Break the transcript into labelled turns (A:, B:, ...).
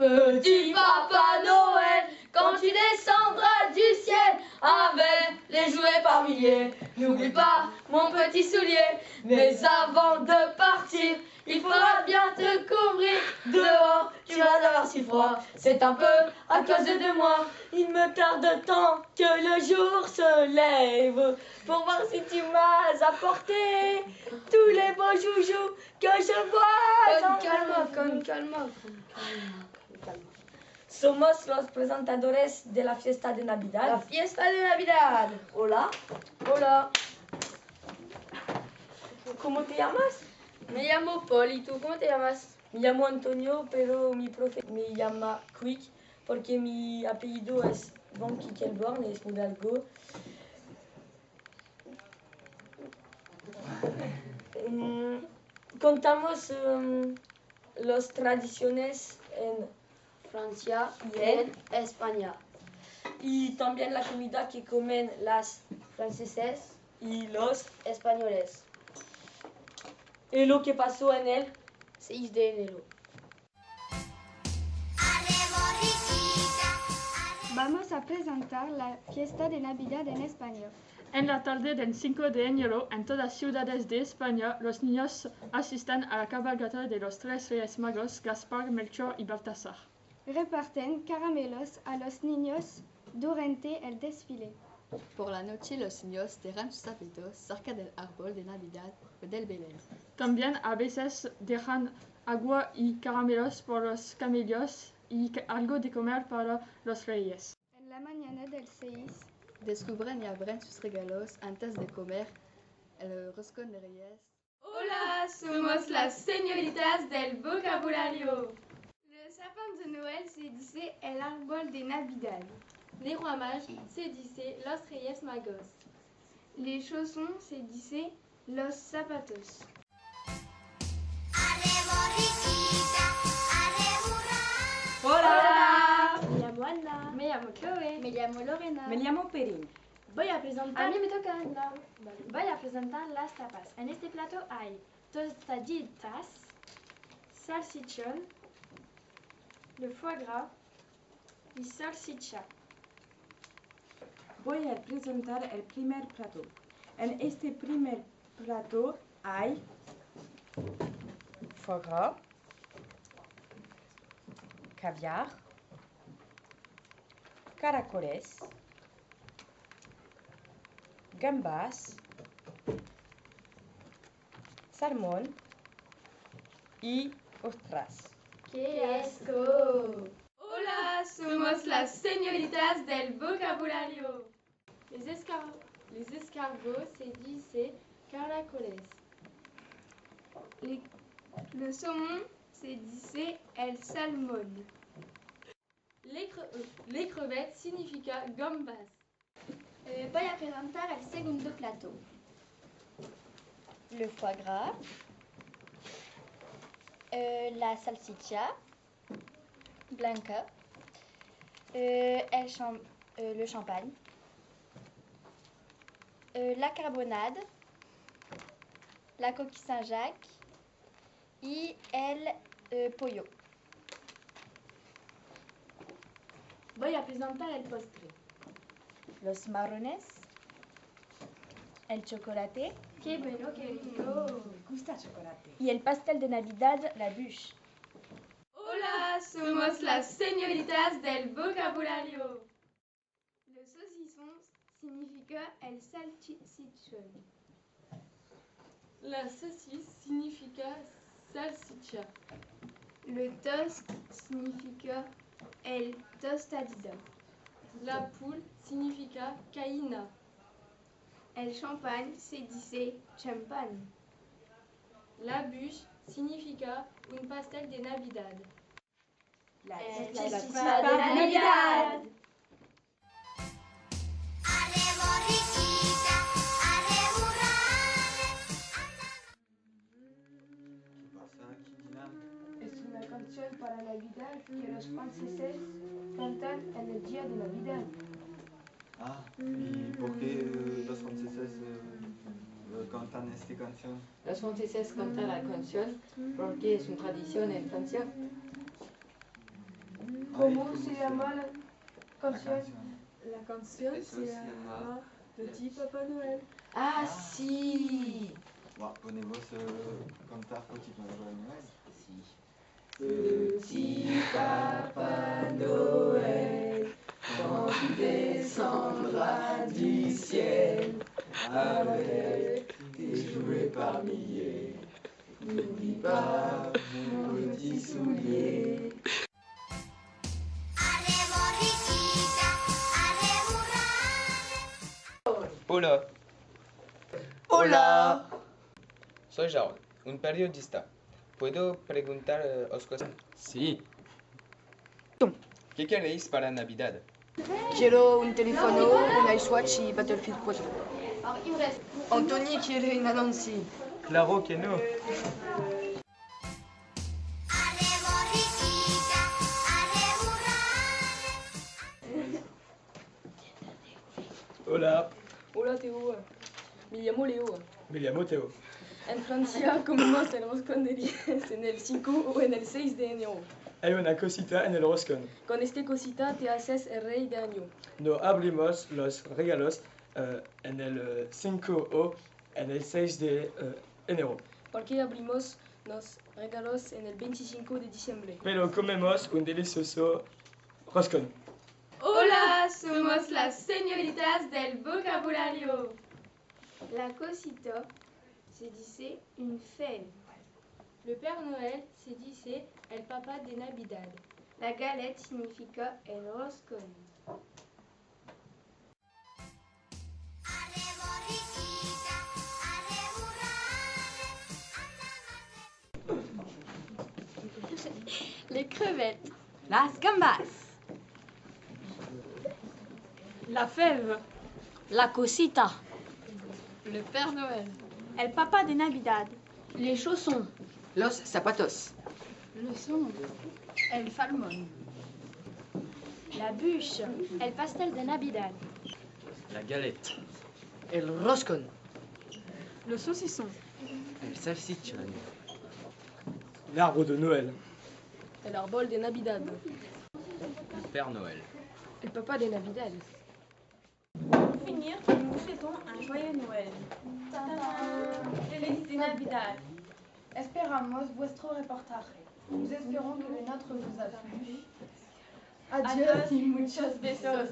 A: Petit Papa Noël, quand tu descendras du ciel avec les jouets par milliers, n'oublie pas mon petit soulier. Mais avant de partir, il faudra bien te couvrir. Dehors, tu vas avoir si froid. C'est un peu à cause de moi. Il me tarde tant que le jour se lève pour voir si tu m'as apporté tous les beaux joujoux que je vois. Con calma. Somos los presentadores de la fiesta de Navidad.
B: La fiesta de Navidad.
A: Hola.
B: Hola.
A: ¿Cómo te llamas?
B: Me llamo Paul. ¿Y tú cómo te llamas?
A: Me llamo Antonio, pero mi profe me llama Quick porque mi apellido es Van Kickelborn, es Hidalgo. Contamos las tradiciones en
B: Francia y
A: Bien.
B: en España.
A: y también la comida que comen las
B: Franceses,
A: y los
B: españoles.
A: y lo que pasó en el
B: 6 de enero.
C: Vamos a presentar la fiesta de Navidad en español.
D: En la tarde del 5 de enero, en todas las ciudades de España, los niños asisten a la cabalgata de los tres Reyes Magos, Gaspar, Melchor y Baltasar.
C: Reparten caramelos a los niños durante el desfile.
E: Por la noche los niños dejan sus zapatos cerca del árbol de Navidad o del Belén.
D: También a veces dejan agua y caramelos por los camellos y algo de comer para los reyes.
C: En la mañana del 6,
E: Descubren y abren sus regalos antes de comer el roscón de Reyes.
F: Hola, somos las señoritas del vocabulario.
C: le sapin de Noël se dice el árbol de Navidad.
F: Les rois mages se dice los Reyes Magos.
C: Les chaussons se dice los zapatos.
F: Hola.
C: Me llamo Anna.
F: Me llamo Chloe.
C: Me llamo Lorena.
G: Me llamo Perín.
F: Voy a presentar.
C: A mí me toca Anna.
F: Voy a presentar las tapas. En este plato hay tostaditas, salchichón, le foie gras y salchicha.
G: Voy a presentar el primer plato. En este primer plato hay foie gras, caviar, caracoles, gambas, salmón y ostras.
F: ¡Qué asco! Hola, somos las señoritas del vocabulario. Les escargots se dice caracoles.
C: Le saumon se dice el salmón.
F: Les crevettes significa gambas.
C: Voy a presentar el segundo plato.
H: Le foie gras, la salchicha blanca, le champagne, la carbonade, la coquille Saint-Jacques y el pollo.
F: Voy a presentar el postre.
G: Los marrones, el chocolate
F: ¡Qué bueno, qué rico!
G: me gusta el chocolate
H: Y el pastel de Navidad, la bûche.
F: Hola, somos las señoritas del vocabulario.
C: Le saucisson significa el salchichón.
F: La saucisse significa salchicha.
C: Le toast significa el tostadita.
F: La poule significa caïna.
C: El champagne se dice champagne.
F: La bûche significa un pastel de Navidad.
G: La
F: chispa de Navidad.
C: Es una canción para Navidad que los franceses cantan en el día de Navidad.
I: Ah, ¿y por qué los franceses cantan esta canción?
B: Los franceses cantan la canción porque es una tradición en Francia.
C: ¿Cómo se llama la canción?
F: La canción
I: Eso
F: se
I: se
F: llama
I: llama
F: Petit Papa Noël.
B: Ah si.
I: Bon, ponemos cantar Petit Papa Noël.
B: Petit Papa Noël, quand tu descendras du ciel, avec tes jouets par milliers, n'oublie pas mon petit soulier.
J: Hola.
B: Hola.
J: Soy Raúl, un periodista. ¿Puedo preguntar cosas?
K: Sí.
J: ¿Qué queréis para Navidad?
B: Quiero un teléfono, un iSwatch y Battlefield 4. Anthony quiere una Nancy.
K: Claro que no. Hola,
F: Hola Teo, me llamo Leo.
K: me llamo Teo.
F: En Francia comemos el roscón de Reyes en el 5 o en el 6 de enero.
K: Hay una cosita en el roscón.
F: Con esta cosita te haces el rey de año.
K: No abrimos los regalos en el 5 o en el 6 de enero.
F: Porque abrimos los regalos en el 25 de diciembre.
K: Pero comemos un delicioso roscón.
A: Hola, somos las señoritas del vocabulario.
C: La cosita se dice une fève.
F: Le Père Noël se dice el Papa de Navidad.
C: La galette significa el roscón.
H: Les crevettes.
E: Las gambas.
D: La fève.
H: La cosita.
E: Le Père Noël.
H: El Papa de Navidad.
B: Les chaussons. Los zapatos.
E: Le son. El falmón.
H: La bûche. El pastel de Navidad.
K: La galette.
B: El roscón.
D: Le saucisson.
K: El salchichón. L'arbre de Noël.
F: El árbol de Navidad.
K: Le Père Noël.
F: El Papa de Navidad.
C: Pour finir, nous vous souhaitons un joyeux Noël. Feliz Navidad. Esperamos vuestro reportaje. Nous espérons que le nôtre vous a plu. Adiós y muchos besos.